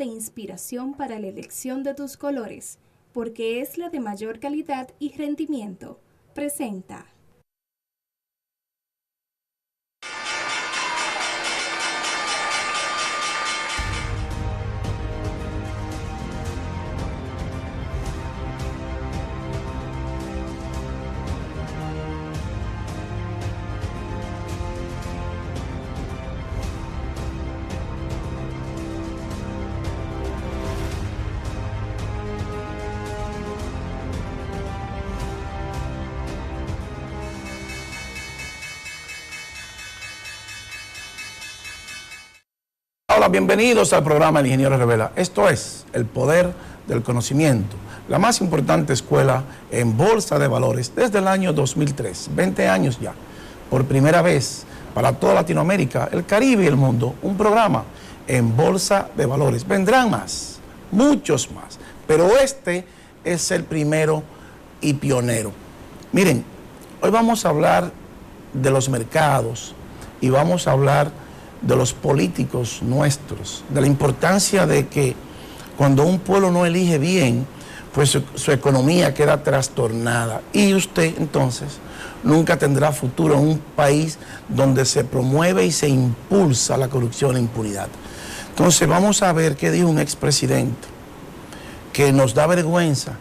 de inspiración para la elección de tus colores, porque es la de mayor calidad y rendimiento. Presenta. Hola, bienvenidos al programa El Ingeniero Revela. Esto es el poder del conocimiento, la más importante escuela en bolsa de valores desde el año 2003, 20 años ya. Por primera vez para toda Latinoamérica, el Caribe y el mundo, un programa en bolsa de valores. Vendrán más, muchos más, pero este es el primero y pionero. Miren, hoy vamos a hablar de los mercados y vamos a hablar de los políticos nuestros, de la importancia de que cuando un pueblo no elige bien, pues su economía queda trastornada. Y usted, entonces, nunca tendrá futuro en un país donde se promueve y se impulsa la corrupción e impunidad. Entonces, vamos a ver qué dijo un expresidente, que nos da vergüenza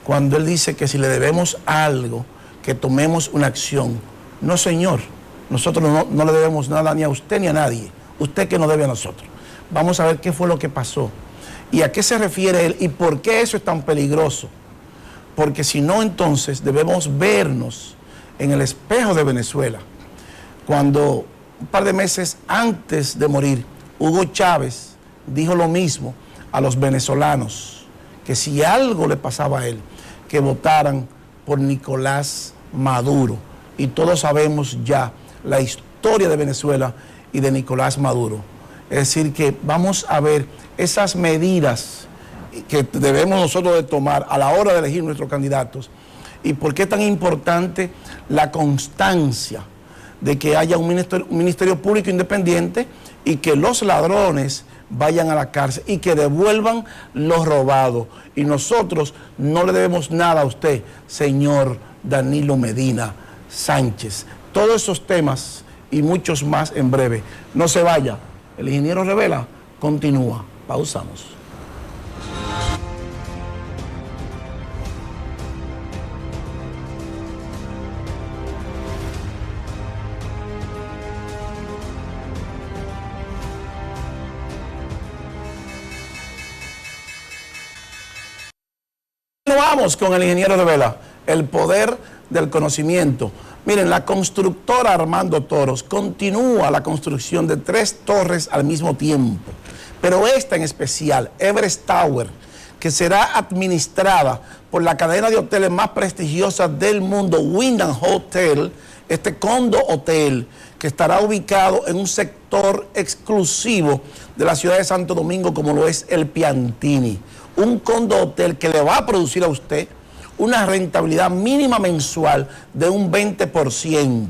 cuando él dice que si le debemos algo, que tomemos una acción. No, señor. Nosotros no le debemos nada ni a usted ni a nadie. Usted que nos debe a nosotros. Vamos a ver qué fue lo que pasó y a qué se refiere él y por qué eso es tan peligroso. Porque si no, entonces debemos vernos en el espejo de Venezuela. Cuando un par de meses antes de morir, Hugo Chávez dijo lo mismo a los venezolanos, que si algo le pasaba a él, que votaran por Nicolás Maduro. Y todos sabemos ya la historia de Venezuela y de Nicolás Maduro. Es decir, que vamos a ver esas medidas que debemos nosotros de tomar a la hora de elegir nuestros candidatos y por qué es tan importante la constancia de que haya un ministerio público independiente y que los ladrones vayan a la cárcel y que devuelvan lo robado. Y nosotros no le debemos nada a usted, señor Danilo Medina Sánchez. Todos esos temas y muchos más en breve. No se vaya. El Ingeniero Revela continúa. Pausamos. Vamos con el Ingeniero Revela, el poder del conocimiento. Miren, la constructora Armando Toros continúa la construcción de 3 torres al mismo tiempo, pero esta en especial, Everest Tower, que será administrada por la cadena de hoteles más prestigiosa del mundo, Wyndham Hotel, este condo hotel que estará ubicado en un sector exclusivo de la ciudad de Santo Domingo como lo es el Piantini. Un condo hotel que le va a producir a usted una rentabilidad mínima mensual de un 20%.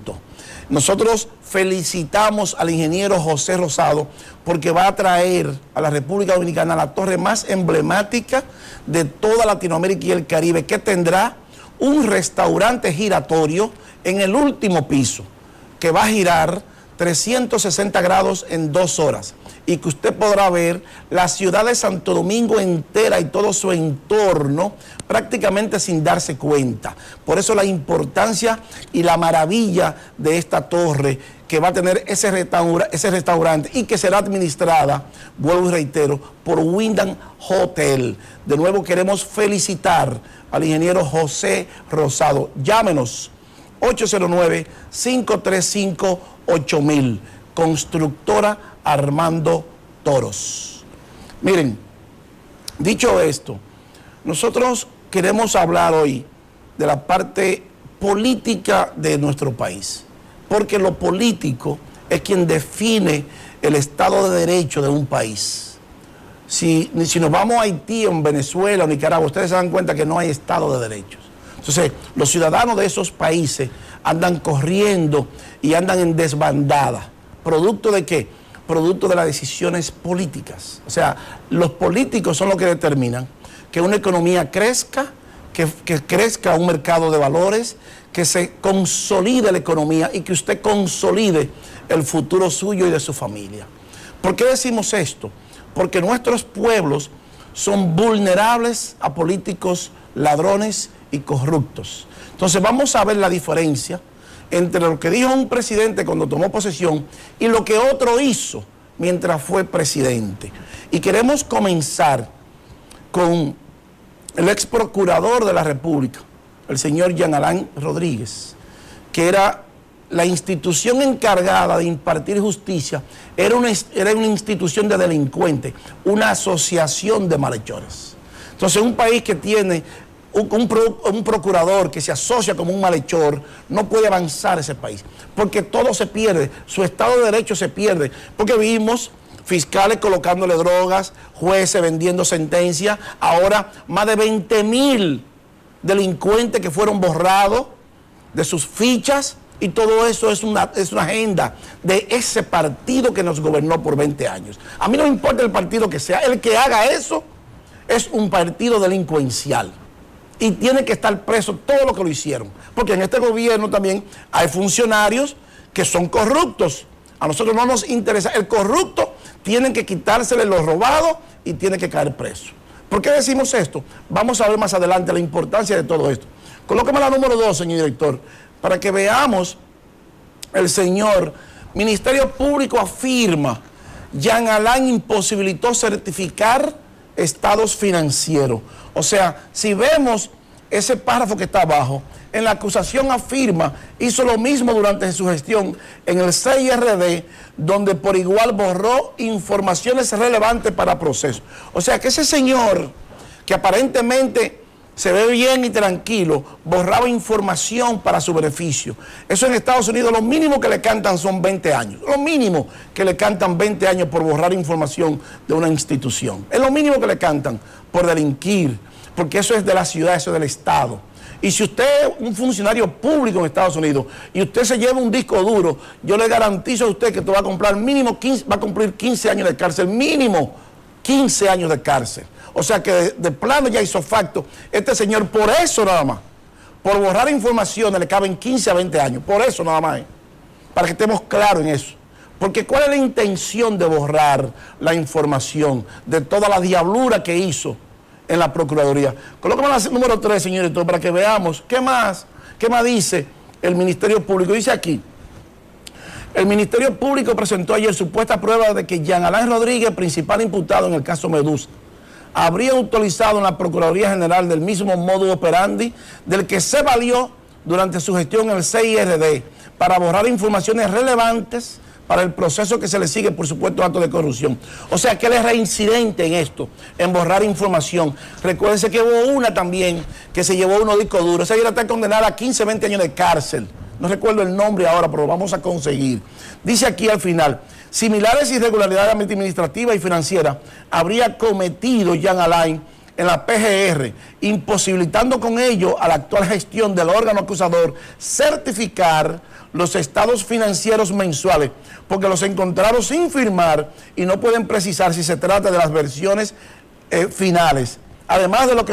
Nosotros felicitamos al ingeniero José Rosado porque va a traer a la República Dominicana la torre más emblemática de toda Latinoamérica y el Caribe, que tendrá un restaurante giratorio en el último piso, que va a girar 360 grados en 2 horas y que usted podrá ver la ciudad de Santo Domingo entera y todo su entorno prácticamente sin darse cuenta. Por eso la importancia y la maravilla de esta torre que va a tener ese restaurante y que será administrada, vuelvo y reitero, por Wyndham Hotel. De nuevo queremos felicitar al ingeniero José Rosado. Llámenos 809-535-8000, constructora Armando Toros. Miren, dicho esto, nosotros queremos hablar hoy de la parte política de nuestro país, porque lo político es quien define el Estado de Derecho de un país. Si nos vamos a Haití, o en Venezuela o Nicaragua, ustedes se dan cuenta que no hay Estado de Derechos. Entonces, los ciudadanos de esos países andan corriendo y andan en desbandada. ¿Producto de qué? producto de las decisiones políticas. O sea, los políticos son los que determinan que una economía crezca, que crezca un mercado de valores, que se consolide la economía y que usted consolide el futuro suyo y de su familia. ¿Por qué decimos esto? Porque nuestros pueblos son vulnerables a políticos ladrones y corruptos. Entonces vamos a ver la diferencia entre lo que dijo un presidente cuando tomó posesión y lo que otro hizo mientras fue presidente. Y queremos comenzar con el ex procurador de la República, el señor Jean Alain Rodríguez, que era la institución encargada de impartir justicia, era una institución de delincuentes, una asociación de malhechores. Entonces, un país que tiene un procurador que se asocia como un malhechor, no puede avanzar ese país, porque todo se pierde, su Estado de Derecho se pierde, porque vimos fiscales colocándole drogas, jueces vendiendo sentencias, ahora más de 20,000 delincuentes que fueron borrados de sus fichas, y todo eso es una agenda de ese partido que nos gobernó por 20 años. A mí no me importa el partido que sea, el que haga eso es un partido delincuencial. Y tiene que estar preso todos los que lo hicieron. Porque en este gobierno también hay funcionarios que son corruptos. A nosotros no nos interesa. El corrupto tiene que quitársele lo robado y tiene que caer preso. ¿Por qué decimos esto? Vamos a ver más adelante la importancia de todo esto. Colóqueme la número 2, señor director, para que veamos el señor Ministerio Público afirma: Jean Alain imposibilitó certificar estados financieros. O sea, si vemos ese párrafo que está abajo, en la acusación afirma, hizo lo mismo durante su gestión en el CIRD, donde por igual borró informaciones relevantes para proceso. O sea, que ese señor, que aparentemente se ve bien y tranquilo, borraba información para su beneficio. Eso en Estados Unidos, lo mínimo que le cantan son 20 años. Lo mínimo que le cantan 20 años por borrar información de una institución. Es lo mínimo que le cantan por delinquir, porque eso es de la ciudad, eso es del Estado. Y si usted es un funcionario público en Estados Unidos y usted se lleva un disco duro, yo le garantizo a usted que te va a comprar mínimo 15, va a cumplir 15 años de cárcel, mínimo 15 años de cárcel. O sea que de plano ya hizo facto. Este señor, por eso nada más, por borrar informaciones le caben 15 a 20 años. Por eso nada más, para que estemos claros en eso. Porque ¿cuál es la intención de borrar la información de toda la diablura que hizo en la Procuraduría? Colócame la número 3, señor director, para que veamos qué más dice el Ministerio Público. Dice aquí: el Ministerio Público presentó ayer supuesta prueba de que Jean Alain Rodríguez, principal imputado en el caso Medusa, habría utilizado en la Procuraduría General del mismo modus operandi del que se valió durante su gestión en el CIRD para borrar informaciones relevantes para el proceso que se le sigue por supuesto acto de corrupción. O sea que él es reincidente en esto, en borrar información. Recuérdense que hubo una también que se llevó unos discos duros. Esa señora está condenada a 15, 20 años de cárcel. No recuerdo el nombre ahora, pero lo vamos a conseguir. Dice aquí al final: similares irregularidades administrativas y financieras habría cometido Jean Alain en la PGR, imposibilitando con ello a la actual gestión del órgano acusador certificar los estados financieros mensuales, porque los encontraron sin firmar y no pueden precisar si se trata de las versiones finales. Además de lo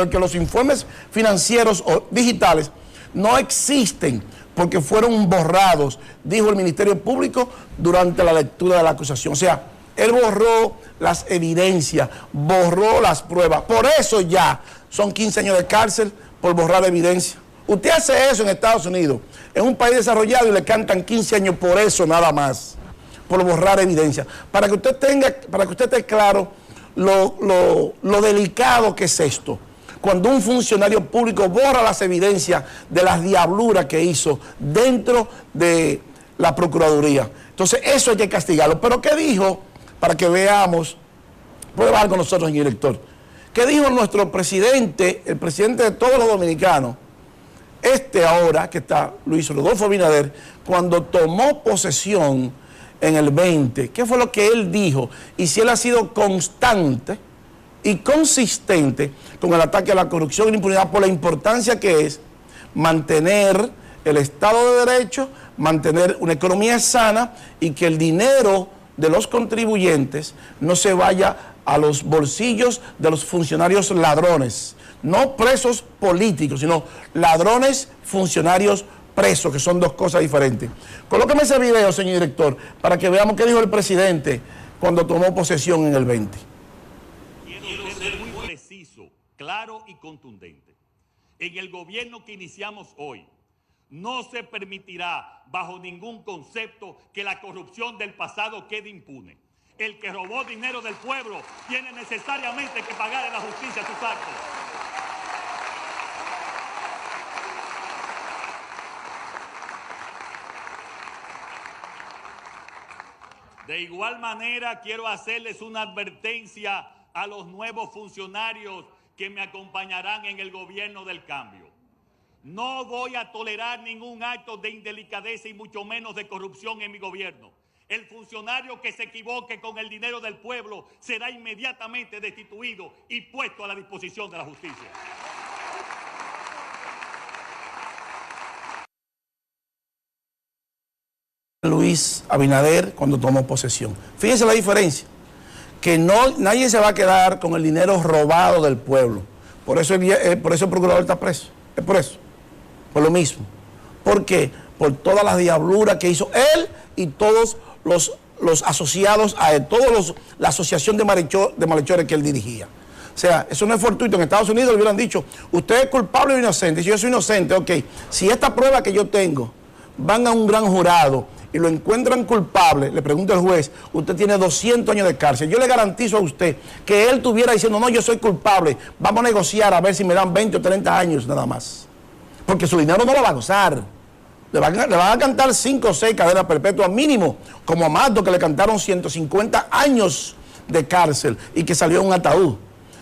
que los informes financieros o digitales no existen porque fueron borrados, dijo el Ministerio Público durante la lectura de la acusación. O sea, él borró las evidencias, borró las pruebas. Por eso ya son 15 años de cárcel por borrar evidencia. Usted hace eso en Estados Unidos, en un país desarrollado, y le cantan 15 años por eso nada más, por borrar evidencia. Para que usted esté claro lo delicado que es esto. Cuando un funcionario público borra las evidencias de las diabluras que hizo dentro de la Procuraduría. Entonces, eso hay que castigarlo. Pero ¿qué dijo? Para que veamos, puede bajar con nosotros, señor director. ¿Qué dijo nuestro presidente, el presidente de todos los dominicanos, ahora que está, Luis Rodolfo Abinader, cuando tomó posesión en el 20? ¿Qué fue lo que él dijo? Y si él ha sido constante y consistente con el ataque a la corrupción y la impunidad, por la importancia que es mantener el Estado de Derecho, mantener una economía sana y que el dinero de los contribuyentes no se vaya a los bolsillos de los funcionarios ladrones, no presos políticos, sino ladrones funcionarios presos, que son dos cosas diferentes. Colóqueme ese video, señor director, para que veamos qué dijo el presidente cuando tomó posesión en el 20. Quiero ser muy preciso, claro y contundente. En el gobierno que iniciamos hoy, no se permitirá bajo ningún concepto que la corrupción del pasado quede impune. El que robó dinero del pueblo tiene necesariamente que pagar en la justicia sus actos. De igual manera, quiero hacerles una advertencia a los nuevos funcionarios que me acompañarán en el gobierno del cambio. No voy a tolerar ningún acto de indelicadeza y mucho menos de corrupción en mi gobierno. El funcionario que se equivoque con el dinero del pueblo será inmediatamente destituido y puesto a la disposición de la justicia. Luis Abinader cuando tomó posesión. Fíjense la diferencia, que nadie se va a quedar con el dinero robado del pueblo. Por eso el procurador está preso. Es por eso. Por lo mismo. ¿Por qué? Por todas las diabluras que hizo él y todos los asociados a él, la asociación de malhechores que él dirigía. O sea, eso no es fortuito. En Estados Unidos le hubieran dicho, usted es culpable o inocente. Si yo soy inocente, ok. Si esta prueba que yo tengo van a un gran jurado y lo encuentran culpable, le pregunta el juez, usted tiene 200 años de cárcel. Yo le garantizo a usted que él estuviera diciendo, no, yo soy culpable, vamos a negociar a ver si me dan 20 o 30 años nada más. Porque su dinero no lo va a gozar. Le van a cantar 5 o 6 cadenas perpetuas mínimo, como a Mato, que le cantaron 150 años de cárcel y que salió en un ataúd.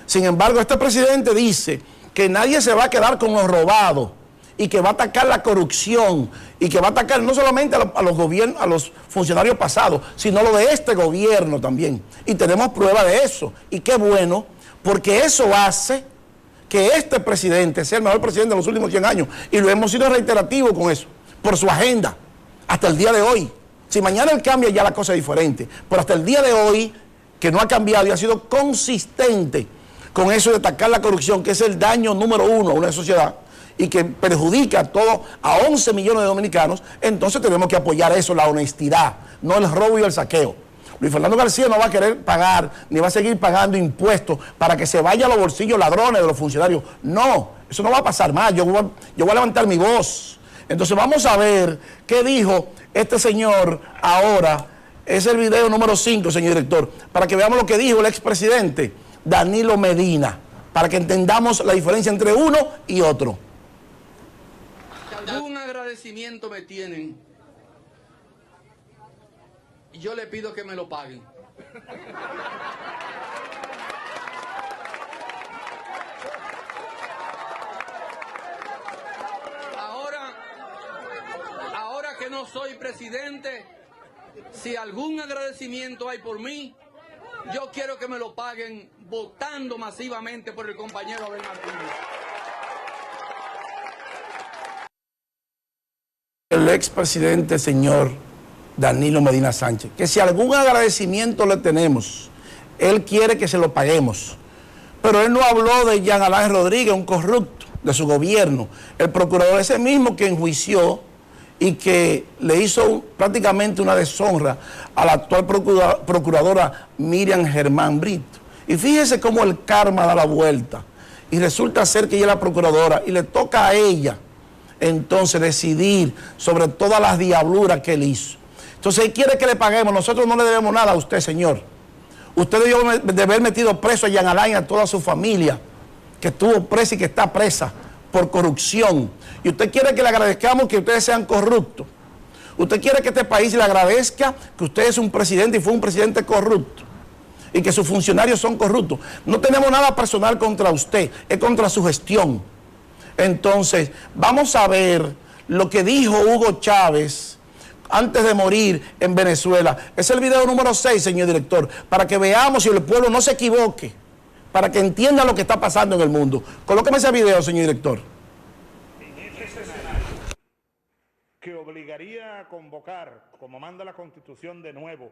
Sin embargo, este presidente dice que nadie se va a quedar con lo robado y que va a atacar la corrupción y que va a atacar no solamente a los funcionarios pasados, sino lo de este gobierno también. Y tenemos prueba de eso. Y qué bueno, porque eso hace que este presidente sea el mejor presidente de los últimos 100 años. Y lo hemos sido reiterativo con eso, por su agenda, hasta el día de hoy. Si mañana él cambia, ya la cosa es diferente. Pero hasta el día de hoy, que no ha cambiado y ha sido consistente con eso de atacar la corrupción, que es el daño número 1 a una sociedad, y que perjudica a 11 millones de dominicanos, entonces tenemos que apoyar eso, la honestidad, no el robo y el saqueo. Luis Fernando García no va a querer pagar, ni va a seguir pagando impuestos para que se vaya a los bolsillos ladrones de los funcionarios. No, eso no va a pasar más, yo voy a levantar mi voz. Entonces vamos a ver qué dijo este señor ahora. Es el video número 5, señor director, para que veamos lo que dijo el expresidente Danilo Medina, para que entendamos la diferencia entre uno y otro. Algún agradecimiento me tienen y yo le pido que me lo paguen. Ahora que no soy presidente, si algún agradecimiento hay por mí, yo quiero que me lo paguen votando masivamente por el compañero Abel Martínez. El expresidente señor Danilo Medina Sánchez, que si algún agradecimiento le tenemos, él quiere que se lo paguemos. Pero él no habló de Jean Alain Rodríguez, un corrupto de su gobierno, el procurador ese mismo que enjuició y que le hizo prácticamente una deshonra a la actual procuradora Miriam Germán Brito. Y fíjese cómo el karma da la vuelta y resulta ser que ella es la procuradora y le toca a ella entonces decidir sobre todas las diabluras que él hizo. Entonces él quiere que le paguemos, nosotros no le debemos nada a usted, señor. Usted debió de haber metido preso a Jean Alain y a toda su familia, que estuvo presa y que está presa por corrupción. Y usted quiere que le agradezcamos que ustedes sean corruptos. Usted quiere que este país le agradezca que usted es un presidente y fue un presidente corrupto. Y que sus funcionarios son corruptos. No tenemos nada personal contra usted, es contra su gestión. Entonces, vamos a ver lo que dijo Hugo Chávez antes de morir en Venezuela. Es el video número 6, señor director, para que veamos y el pueblo no se equivoque, para que entienda lo que está pasando en el mundo. Colóqueme ese video, señor director. Que obligaría a convocar, como manda la Constitución de nuevo,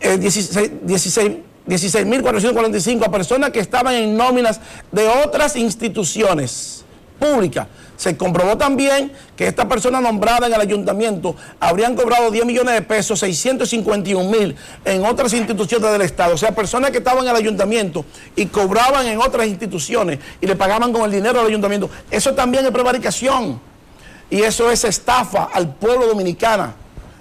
16.445 a personas que estaban en nóminas de otras instituciones públicas. Se comprobó también que esta persona nombrada en el ayuntamiento habrían cobrado 10 millones de pesos, 651.000 en otras instituciones del Estado. O sea, personas que estaban en el ayuntamiento y cobraban en otras instituciones y le pagaban con el dinero del ayuntamiento. Eso también es prevaricación. Y eso es estafa al pueblo dominicano.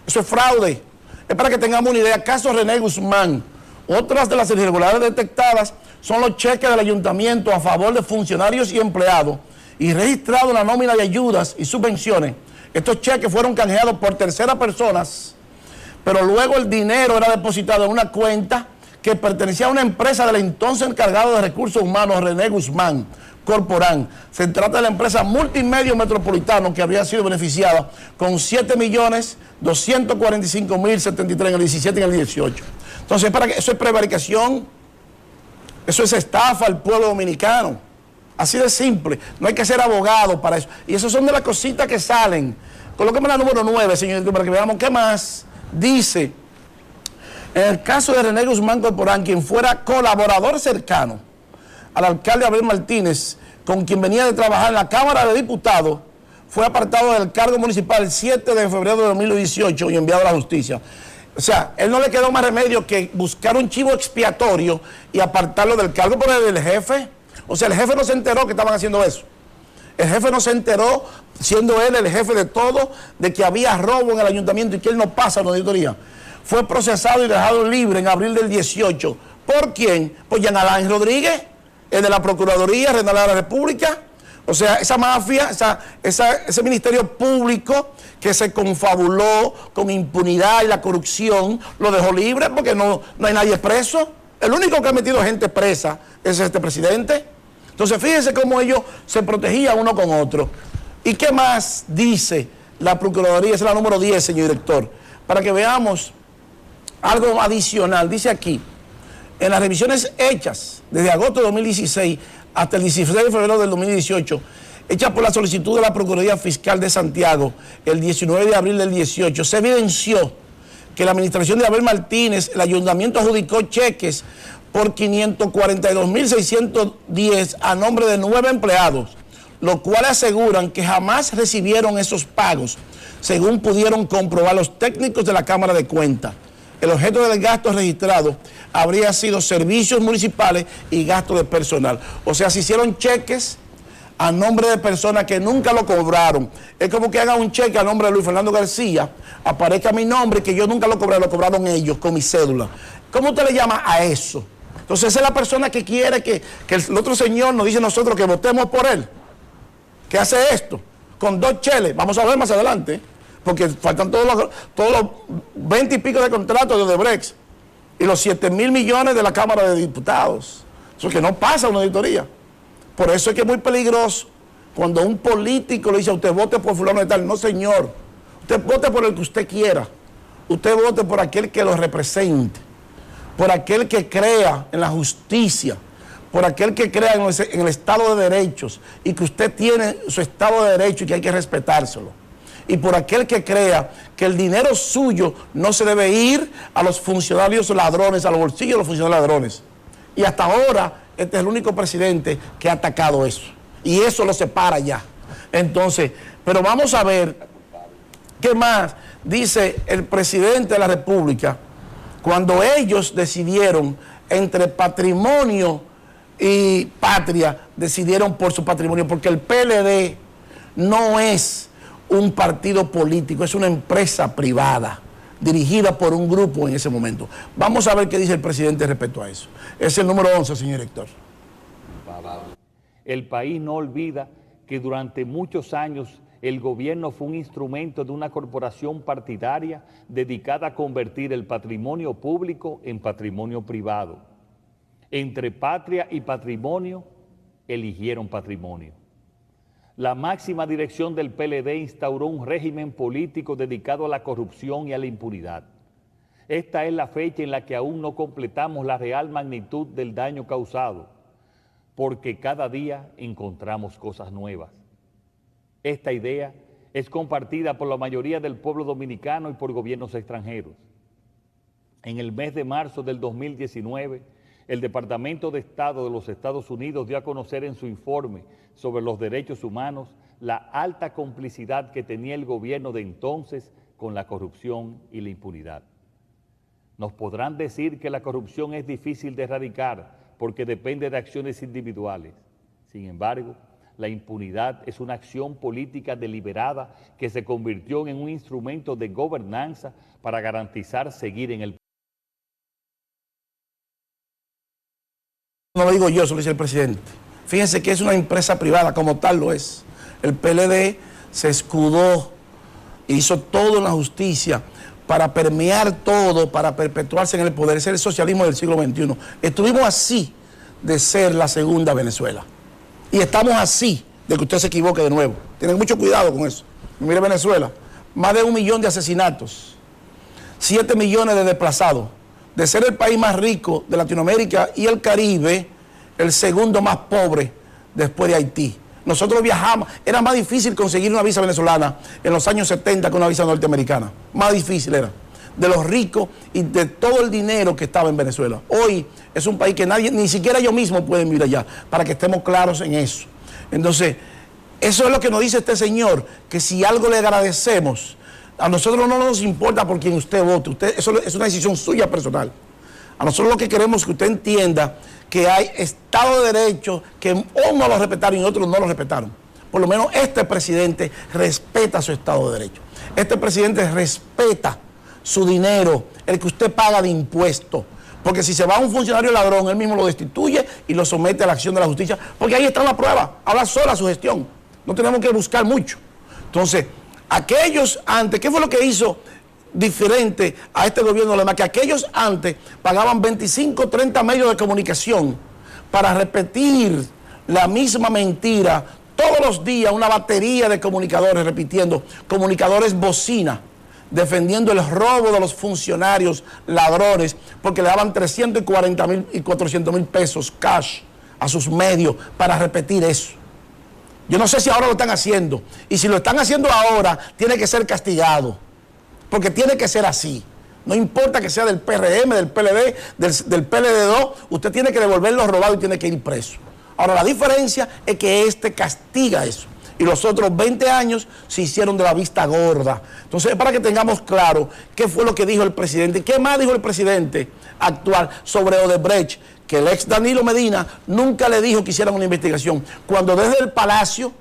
Eso es fraude. Es para que tengamos una idea. Caso René Guzmán. Otras de las irregularidades detectadas son los cheques del ayuntamiento a favor de funcionarios y empleados y registrado en la nómina de ayudas y subvenciones. Estos cheques fueron canjeados por terceras personas, pero luego el dinero era depositado en una cuenta que pertenecía a una empresa del entonces encargado de recursos humanos, René Guzmán Corporán. Se trata de la empresa Multimedio Metropolitano, que habría sido beneficiada con 7.245.073 en el 17 y en el 18. Entonces, eso es prevaricación, eso es estafa al pueblo dominicano. Así de simple, no hay que ser abogado para eso. Y esas son de las cositas que salen. Colóqueme la número 9, señor, para que veamos qué más dice. En el caso de René Guzmán Corporán, quien fuera colaborador cercano al alcalde Abel Martínez, con quien venía de trabajar en la Cámara de Diputados, fue apartado del cargo municipal el 7 de febrero de 2018 y enviado a la justicia. O sea, él no le quedó más remedio que buscar un chivo expiatorio y apartarlo del cargo por el jefe. O sea, el jefe no se enteró que estaban haciendo eso. El jefe no se enteró, siendo él el jefe de todo, de que había robo en el ayuntamiento y que él no pasa una auditoría. Fue procesado y dejado libre en abril del 18. ¿Por quién? Por Jean Alain Rodríguez, el de la Procuraduría General de la República. O sea, esa mafia, ese ministerio público que se confabuló con impunidad y la corrupción, lo dejó libre porque no hay nadie preso. El único que ha metido gente presa es este presidente. Entonces, fíjense cómo ellos se protegían uno con otro. ¿Y qué más dice la Procuraduría? Es la número 10, señor director. Para que veamos algo adicional. Dice aquí, en las revisiones hechas desde agosto de 2016 hasta el 16 de febrero del 2018, hechas por la solicitud de la Procuraduría Fiscal de Santiago, el 19 de abril del 18, se evidenció que la administración de Abel Martínez, el ayuntamiento adjudicó cheques por 542.610 a nombre de 9 empleados, los cuales aseguran que jamás recibieron esos pagos, según pudieron comprobar los técnicos de la Cámara de Cuentas. El objeto del gasto registrado habría sido servicios municipales y gasto de personal. O sea, se hicieron cheques a nombre de personas que nunca lo cobraron. Es como que hagan un cheque a nombre de Luis Fernando García, aparezca mi nombre, que yo nunca lo cobré, lo cobraron ellos con mi cédula. ¿Cómo usted le llama a eso? Entonces esa es la persona que quiere que el otro señor nos dice a nosotros que votemos por él, que hace esto, con 2 cheles. Vamos a ver más adelante, porque faltan todos los 20 y pico de contratos de Odebrecht y los 7.000 millones de la Cámara de Diputados. Eso es que no pasa una auditoría. Por eso es que es muy peligroso cuando un político le dice a usted vote por fulano de tal. No, señor, usted vote por el que usted quiera. Usted vote por aquel que lo represente, por aquel que crea en la justicia, por aquel que crea en el Estado de Derechos y que usted tiene su Estado de Derecho y que hay que respetárselo. Y por aquel que crea que el dinero suyo no se debe ir a los funcionarios ladrones, a los bolsillos de los funcionarios ladrones. Y hasta ahora, este es el único presidente que ha atacado eso. Y eso lo separa ya. Entonces, pero vamos a ver qué más dice el presidente de la República cuando ellos decidieron entre patrimonio y patria, decidieron por su patrimonio, porque el PLD no es un partido político, es una empresa privada dirigida por un grupo en ese momento. Vamos a ver qué dice el presidente respecto a eso. Es el número 11, señor director. El país no olvida que durante muchos años el gobierno fue un instrumento de una corporación partidaria dedicada a convertir el patrimonio público en patrimonio privado. Entre patria y patrimonio, eligieron patrimonio. La máxima dirección del PLD instauró un régimen político dedicado a la corrupción y a la impunidad. Esta es la fecha en la que aún no completamos la real magnitud del daño causado, porque cada día encontramos cosas nuevas. Esta idea es compartida por la mayoría del pueblo dominicano y por gobiernos extranjeros. En el mes de marzo del 2019, el Departamento de Estado de los Estados Unidos dio a conocer en su informe sobre los derechos humanos la alta complicidad que tenía el gobierno de entonces con la corrupción y la impunidad. Nos podrán decir que la corrupción es difícil de erradicar porque depende de acciones individuales. Sin embargo, la impunidad es una acción política deliberada que se convirtió en un instrumento de gobernanza para garantizar seguir en el poder. No lo digo yo, eso lo dice el presidente. Fíjense que es una empresa privada, como tal lo es. El PLD se escudó, hizo todo en la justicia para permear todo, para perpetuarse en el poder. Ese es el socialismo del siglo XXI. Estuvimos así de ser la segunda Venezuela. Y estamos así de que usted se equivoque de nuevo. Tienen mucho cuidado con eso. Mire Venezuela, más de 1 millón de asesinatos, 7 millones de desplazados. De ser el país más rico de Latinoamérica y el Caribe, el segundo más pobre después de Haití. Nosotros viajamos, era más difícil conseguir una visa venezolana en los años 70 que una visa norteamericana. Más difícil era. De los ricos y de todo el dinero que estaba en Venezuela. Hoy es un país que nadie, ni siquiera ellos mismos pueden vivir allá, para que estemos claros en eso. Entonces, eso es lo que nos dice este señor, que si algo le agradecemos, a nosotros no nos importa por quién usted vote, eso es una decisión suya personal. A nosotros lo que queremos es que usted entienda que hay Estado de Derecho, que unos lo respetaron y otros no lo respetaron. Por lo menos este presidente respeta su Estado de Derecho. Este presidente respeta su dinero, el que usted paga de impuestos. Porque si se va un funcionario ladrón, él mismo lo destituye y lo somete a la acción de la justicia, porque ahí está la prueba, habla sola su gestión. No tenemos que buscar mucho. Entonces, aquellos antes, ¿qué fue lo que hizo diferente a este gobierno? Además, que aquellos antes pagaban 25, 30 medios de comunicación para repetir la misma mentira todos los días, una batería de comunicadores repitiendo, comunicadores bocina, defendiendo el robo de los funcionarios ladrones, porque le daban 340,000 y 400,000 pesos cash a sus medios para repetir eso. Yo no sé si ahora lo están haciendo, y si lo están haciendo ahora, tiene que ser castigado, porque tiene que ser así. No importa que sea del PRM, del PLD, del PLD2, usted tiene que devolver lo robado y tiene que ir preso. Ahora, la diferencia es que este castiga eso, y los otros 20 años se hicieron de la vista gorda. Entonces, para que tengamos claro qué fue lo que dijo el presidente, qué más dijo el presidente actual sobre Odebrecht, que el ex Danilo Medina nunca le dijo que hicieran una investigación, cuando desde el Palacio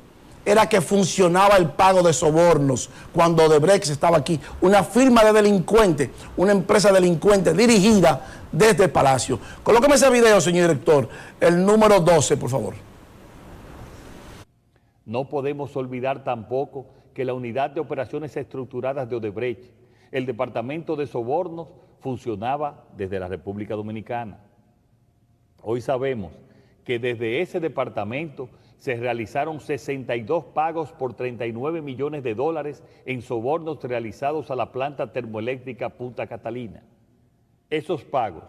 era que funcionaba el pago de sobornos, cuando Odebrecht estaba aquí, una firma de delincuentes, una empresa delincuente dirigida desde el Palacio. Colóqueme ese video, señor director, el número 12, por favor. No podemos olvidar tampoco que la Unidad de Operaciones Estructuradas de Odebrecht, el Departamento de Sobornos, funcionaba desde la República Dominicana. Hoy sabemos que desde ese departamento se realizaron 62 pagos por 39 millones de dólares en sobornos realizados a la planta termoeléctrica Punta Catalina. Esos pagos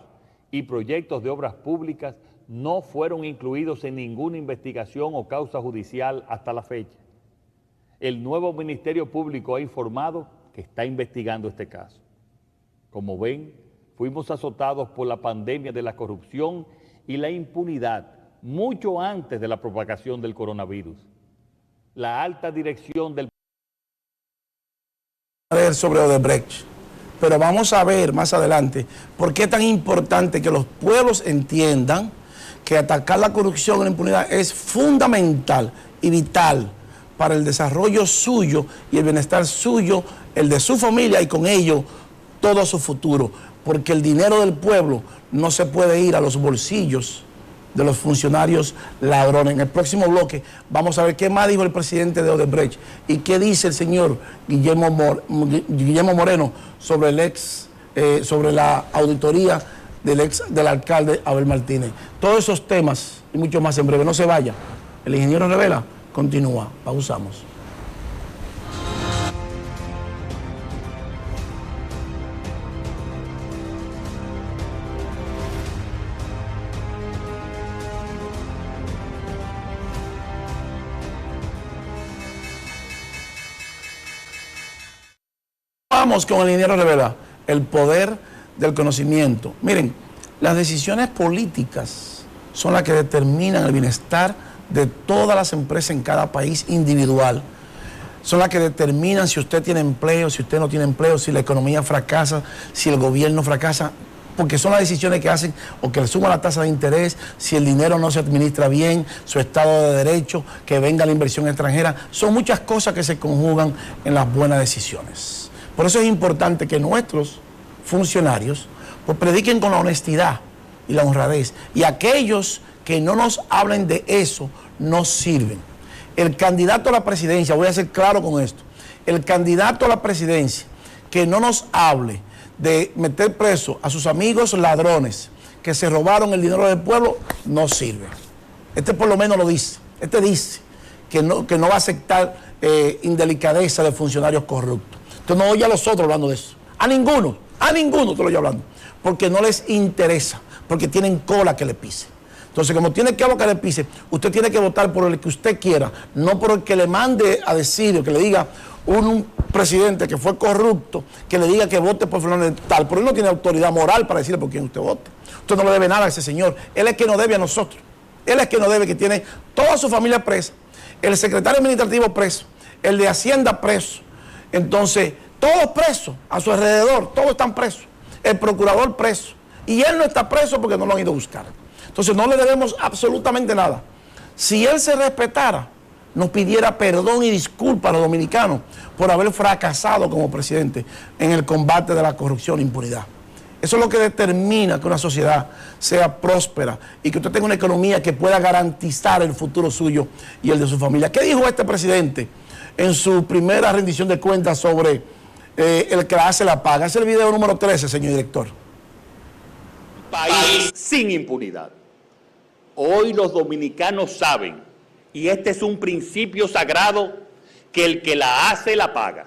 y proyectos de obras públicas no fueron incluidos en ninguna investigación o causa judicial hasta la fecha. El nuevo Ministerio Público ha informado que está investigando este caso. Como ven, fuimos azotados por la pandemia de la corrupción y la impunidad mucho antes de la propagación del coronavirus. La alta dirección del... sobre Odebrecht, pero vamos a ver más adelante por qué es tan importante que los pueblos entiendan que atacar la corrupción y la impunidad es fundamental y vital para el desarrollo suyo y el bienestar suyo, el de su familia y con ello todo su futuro, porque el dinero del pueblo no se puede ir a los bolsillos de los funcionarios ladrones. En el próximo bloque vamos a ver qué más dijo el presidente de Odebrecht y qué dice el señor Guillermo Moreno sobre sobre la auditoría del alcalde Abel Martínez. Todos esos temas y mucho más en breve. No se vaya. El ingeniero Revela continúa. Pausamos. Vamos con el ingeniero Revela, el poder del conocimiento. Miren, las decisiones políticas son las que determinan el bienestar de todas las empresas en cada país individual. Son las que determinan si usted tiene empleo, si usted no tiene empleo, si la economía fracasa, si el gobierno fracasa, porque son las decisiones que hacen o que le suman la tasa de interés, si el dinero no se administra bien, su estado de derecho, que venga la inversión extranjera. Son muchas cosas que se conjugan en las buenas decisiones. Por eso es importante que nuestros funcionarios pues prediquen con la honestidad y la honradez. Y aquellos que no nos hablen de eso no sirven. El candidato a la presidencia, voy a ser claro con esto, el candidato a la presidencia que no nos hable de meter preso a sus amigos ladrones que se robaron el dinero del pueblo, no sirve. Este por lo menos lo dice. Este dice que no va a aceptar indelicadeza de funcionarios corruptos. Entonces no oye a los otros hablando de eso. A ninguno te lo oye hablando. Porque no les interesa, porque tienen cola que le pise. Entonces, como tiene que que le pise, usted tiene que votar por el que usted quiera, no por el que le mande a decir o que le diga un presidente que fue corrupto, que le diga que vote por fulano tal, porque él no tiene autoridad moral para decirle por quién usted vote. Usted no le debe nada a ese señor. Él es que nos debe a nosotros. Él es que nos debe, que tiene toda su familia presa, el secretario administrativo preso, el de Hacienda preso. Entonces, todos presos a su alrededor, todos están presos. El procurador preso. Y él no está preso porque no lo han ido a buscar. Entonces no le debemos absolutamente nada. Si él se respetara, nos pidiera perdón y disculpas a los dominicanos por haber fracasado como presidente en el combate de la corrupción e impunidad. Eso es lo que determina que una sociedad sea próspera y que usted tenga una economía que pueda garantizar el futuro suyo y el de su familia. ¿Qué dijo este presidente en su primera rendición de cuentas sobre el que la hace la paga? Es el video número 13, señor director. País sin impunidad. Hoy los dominicanos saben, y este es un principio sagrado, que el que la hace la paga.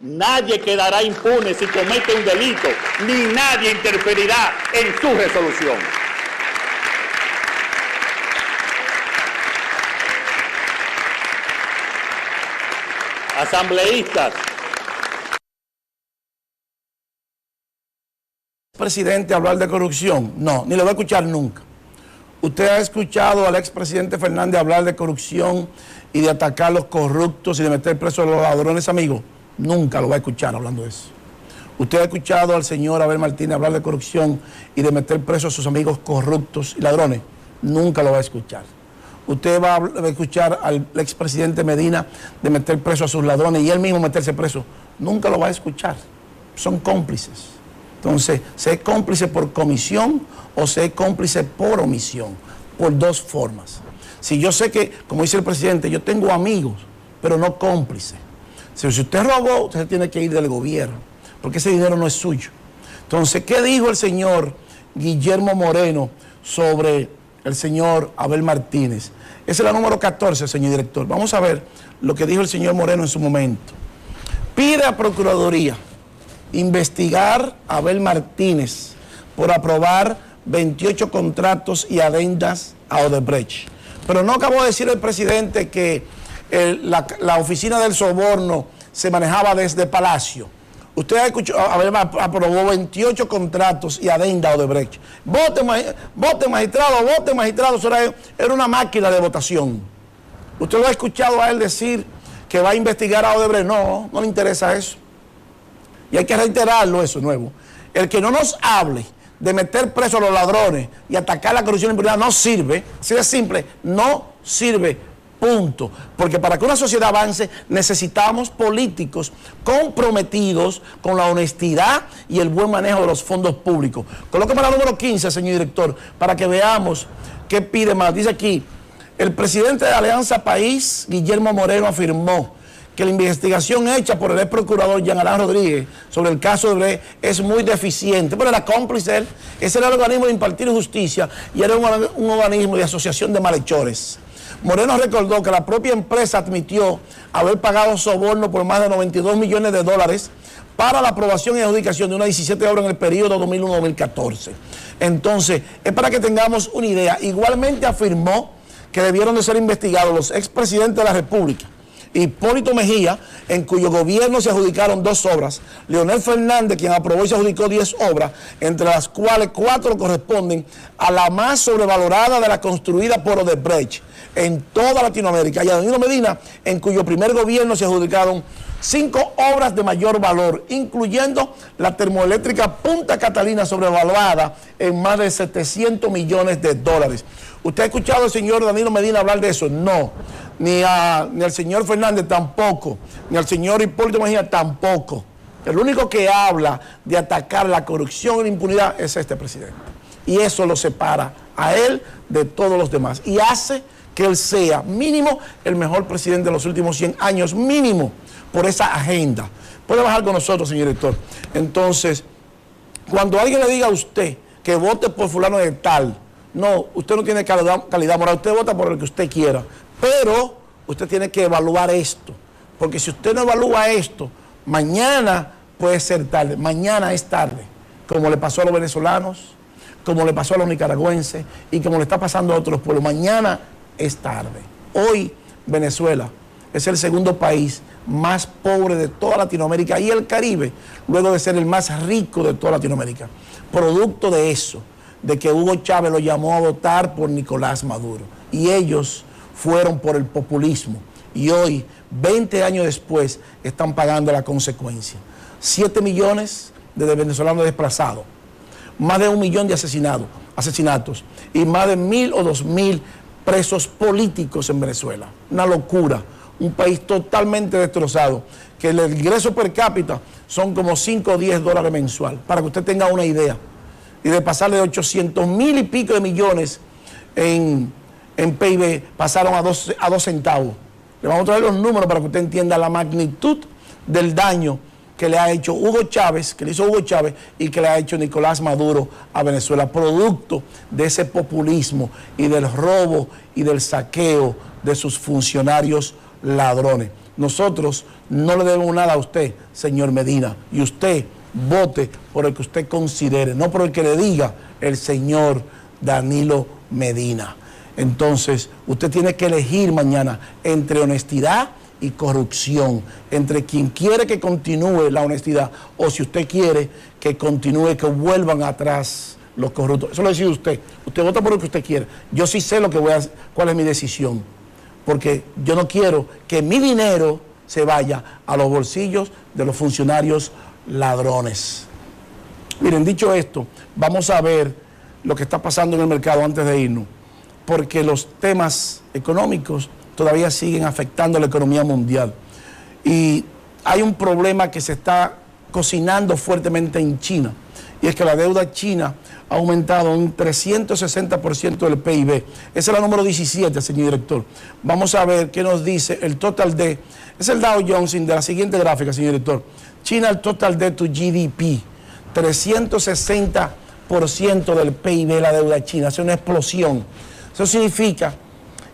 Nadie quedará impune si comete un delito, ni nadie interferirá en su resolución. Asambleístas. Presidente hablar de corrupción, no, ni lo va a escuchar nunca. ¿Usted ha escuchado al expresidente Fernández hablar de corrupción y de atacar a los corruptos y de meter presos a los ladrones, amigos? Nunca lo va a escuchar hablando de eso. ¿Usted ha escuchado al señor Abel Martínez hablar de corrupción y de meter presos a sus amigos corruptos y ladrones? Nunca lo va a escuchar. ¿Usted va a escuchar al expresidente Medina de meter presos a sus ladrones y él mismo meterse preso? Nunca lo va a escuchar. Son cómplices. Entonces, sé cómplice por comisión o sé cómplice por omisión, por dos formas. Si yo sé que, como dice el presidente, yo tengo amigos, pero no cómplices. Si usted robó, usted tiene que ir del gobierno, porque ese dinero no es suyo. Entonces, ¿qué dijo el señor Guillermo Moreno sobre el señor Abel Martínez? Esa es la número 14, señor director. Vamos a ver lo que dijo el señor Moreno en su momento. Pide a Procuraduría investigar a Abel Martínez por aprobar 28 contratos y adendas a Odebrecht. Pero no acabó de decir el presidente que la oficina del soborno se manejaba desde Palacio. Usted ha escuchado, Abel aprobó 28 contratos y adendas a Odebrecht. Vote magistrado, eso era una máquina de votación. ¿Usted lo ha escuchado a él decir que va a investigar a Odebrecht? No, no le interesa eso. Y hay que reiterarlo eso nuevo. El que no nos hable de meter preso a los ladrones y atacar la corrupción y la impunidad no sirve. Así de simple, no sirve, punto. Porque para que una sociedad avance necesitamos políticos comprometidos con la honestidad y el buen manejo de los fondos públicos. Colóqueme la número 15, señor director, para que veamos qué pide más. Dice aquí, el presidente de Alianza País, Guillermo Moreno, afirmó que la investigación hecha por el ex procurador Jean Alain Rodríguez sobre el caso de Odebrecht es muy deficiente. Pero era cómplice él, ese era el organismo de impartir justicia y era un organismo de asociación de malhechores. Moreno recordó que la propia empresa admitió haber pagado soborno por más de 92 millones de dólares para la aprobación y adjudicación de unas 17 obras en el periodo 2001-2014. Entonces, es para que tengamos una idea. Igualmente afirmó que debieron de ser investigados los expresidentes de la República, Hipólito Mejía, en cuyo gobierno se adjudicaron 2 obras, Leonel Fernández, quien aprobó y se adjudicó 10 obras, entre las cuales 4 corresponden a la más sobrevalorada de la construida por Odebrecht en toda Latinoamérica, y a Danilo Medina, en cuyo primer gobierno se adjudicaron 5 obras de mayor valor, incluyendo la termoeléctrica Punta Catalina, sobrevaluada en más de 700 millones de dólares. ¿Usted ha escuchado al señor Danilo Medina hablar de eso? No. Ni al señor Fernández tampoco. Ni al señor Hipólito Mejía tampoco. El único que habla de atacar la corrupción y la impunidad es este presidente. Y eso lo separa a él de todos los demás. Y hace que él sea mínimo el mejor presidente de los últimos 100 años, mínimo, por esa agenda. Puede bajar con nosotros, señor director. Entonces, cuando alguien le diga a usted que vote por fulano de tal, no, usted no tiene calidad moral, usted vota por el que usted quiera, pero usted tiene que evaluar esto, porque si usted no evalúa esto, mañana puede ser tarde, mañana es tarde, como le pasó a los venezolanos, como le pasó a los nicaragüenses y como le está pasando a otros pueblos, mañana es tarde. Hoy Venezuela es el segundo país más pobre de toda Latinoamérica y el Caribe, luego de ser el más rico de toda Latinoamérica, producto de eso, de que Hugo Chávez lo llamó a votar por Nicolás Maduro. Y ellos fueron por el populismo. Y hoy, 20 años después, están pagando la consecuencia. 7 millones de venezolanos desplazados, más de 1 millón de asesinatos y más de 1.000 o 2.000 presos políticos en Venezuela. Una locura. Un país totalmente destrozado, que el ingreso per cápita son como 5 o 10 dólares mensual, para que usted tenga una idea. Y de pasar de 800.000 y pico de millones en PIB, pasaron a 2 centavos. Le vamos a traer los números para que usted entienda la magnitud del daño que le ha hecho Hugo Chávez, que le hizo Hugo Chávez y que le ha hecho Nicolás Maduro a Venezuela, producto de ese populismo y del robo y del saqueo de sus funcionarios ladrones. Nosotros no le debemos nada a usted, señor Medina, y usted vote por el que usted considere, no por el que le diga el señor Danilo Medina. Entonces, usted tiene que elegir mañana entre honestidad y corrupción, entre quien quiere que continúe la honestidad o si usted quiere que continúe, que vuelvan atrás los corruptos. Eso lo decide usted. Usted vota por lo que usted quiere. Yo sí sé lo que voy a hacer, cuál es mi decisión, porque yo no quiero que mi dinero se vaya a los bolsillos de los funcionarios ladrones. Miren, dicho esto, vamos a ver lo que está pasando en el mercado antes de irnos, porque los temas económicos todavía siguen afectando a la economía mundial. Y hay un problema que se está cocinando fuertemente en China, y es que la deuda china ha aumentado un 360% del PIB. Esa es la número 17, señor director. Vamos a ver qué nos dice el total debt. Es el Dow Jones de la siguiente gráfica, señor director. China, el total debt to GDP, 360% del PIB la deuda china. Es una explosión. Eso significa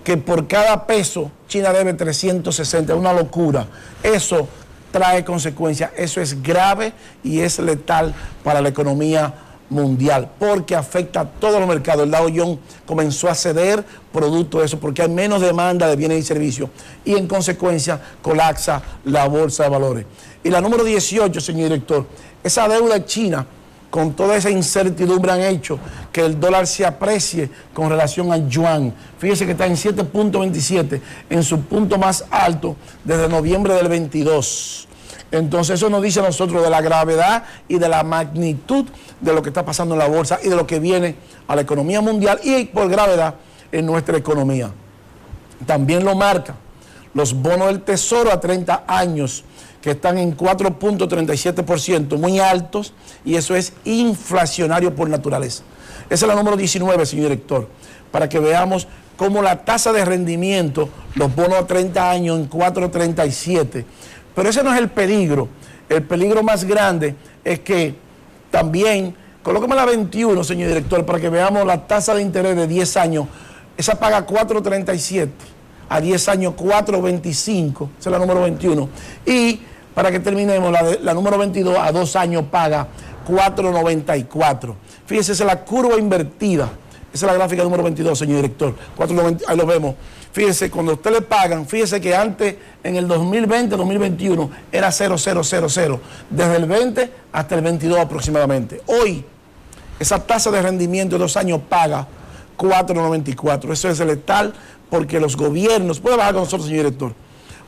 que por cada peso China debe 360, es una locura. Eso trae consecuencias, eso es grave y es letal para la economía mundial, porque afecta a todos los mercados. El Dow Jones comenzó a ceder producto de eso, porque hay menos demanda de bienes y servicios, y en consecuencia colapsa la bolsa de valores. Y la número 18, señor director, esa deuda china, con toda esa incertidumbre, han hecho que el dólar se aprecie con relación al yuan. Fíjese que está en 7.27, en su punto más alto desde noviembre del 22. Entonces eso nos dice a nosotros de la gravedad y de la magnitud de lo que está pasando en la bolsa y de lo que viene a la economía mundial y por gravedad en nuestra economía. También lo marca los bonos del Tesoro a 30 años, que están en 4.37%, muy altos, y eso es inflacionario por naturaleza. Esa es la número 19, señor director, para que veamos cómo la tasa de rendimiento, los bonos a 30 años en 4.37. Pero ese no es el peligro. El peligro más grande es que también, colóqueme la 21, señor director, para que veamos la tasa de interés de 10 años. Esa paga 4.37, a 10 años 4.25, esa es la número 21. Y para que terminemos, la número 22 a 2 años paga 4.94. Fíjese, esa es la curva invertida. Esa es la gráfica número 22, señor director. 490, ahí lo vemos. Fíjese, cuando a usted le pagan, fíjese que antes, en el 2020, 2021, era 0,000, desde el 20 hasta el 22 aproximadamente. Hoy, esa tasa de rendimiento de 2 años paga 4,94. Eso es letal porque los gobiernos, puede bajar con nosotros, señor director,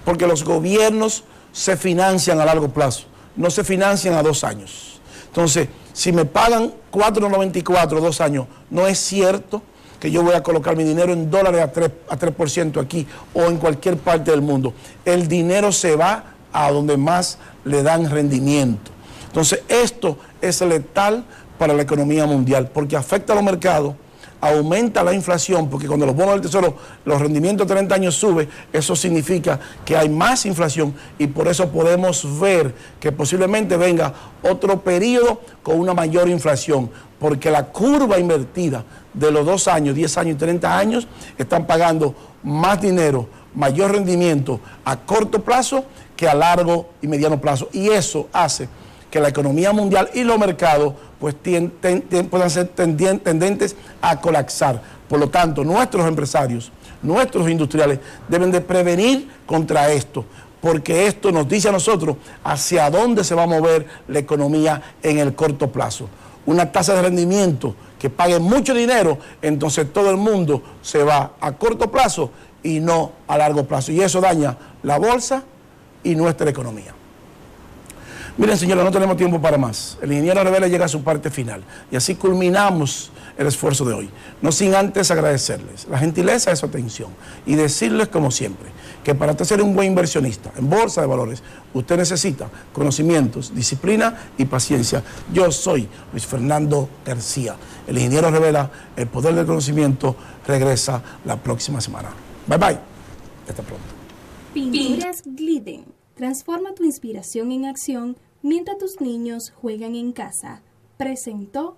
porque los gobiernos se financian a largo plazo, no se financian a 2 años. Entonces, si me pagan 4,94 2 años, no es cierto que yo voy a colocar mi dinero en dólares a 3% aquí o en cualquier parte del mundo. El dinero se va a donde más le dan rendimiento. Entonces, esto es letal para la economía mundial porque afecta a los mercados, aumenta la inflación, porque cuando los bonos del tesoro, los rendimientos de 30 años suben, eso significa que hay más inflación y por eso podemos ver que posiblemente venga otro periodo con una mayor inflación, porque la curva invertida de los 2 años, 10 años y 30 años están pagando más dinero, mayor rendimiento a corto plazo que a largo y mediano plazo. Y eso hace que la economía mundial y los mercados pues puedan ser tendentes a colapsar. Por lo tanto, nuestros empresarios, nuestros industriales deben de prevenir contra esto, porque esto nos dice a nosotros hacia dónde se va a mover la economía en el corto plazo. Una tasa de rendimiento que pague mucho dinero, entonces todo el mundo se va a corto plazo y no a largo plazo. Y eso daña la bolsa y nuestra economía. Miren, señores, no tenemos tiempo para más. El ingeniero Revela llega a su parte final y así culminamos el esfuerzo de hoy. No sin antes agradecerles la gentileza de su atención y decirles, como siempre, que para usted ser un buen inversionista en bolsa de valores, usted necesita conocimientos, disciplina y paciencia. Yo soy Luis Fernando García. El ingeniero Revela, el poder del conocimiento, regresa la próxima semana. Bye bye. Hasta pronto. Pinturas Glidden. Transforma tu inspiración en acción mientras tus niños juegan en casa. Presentó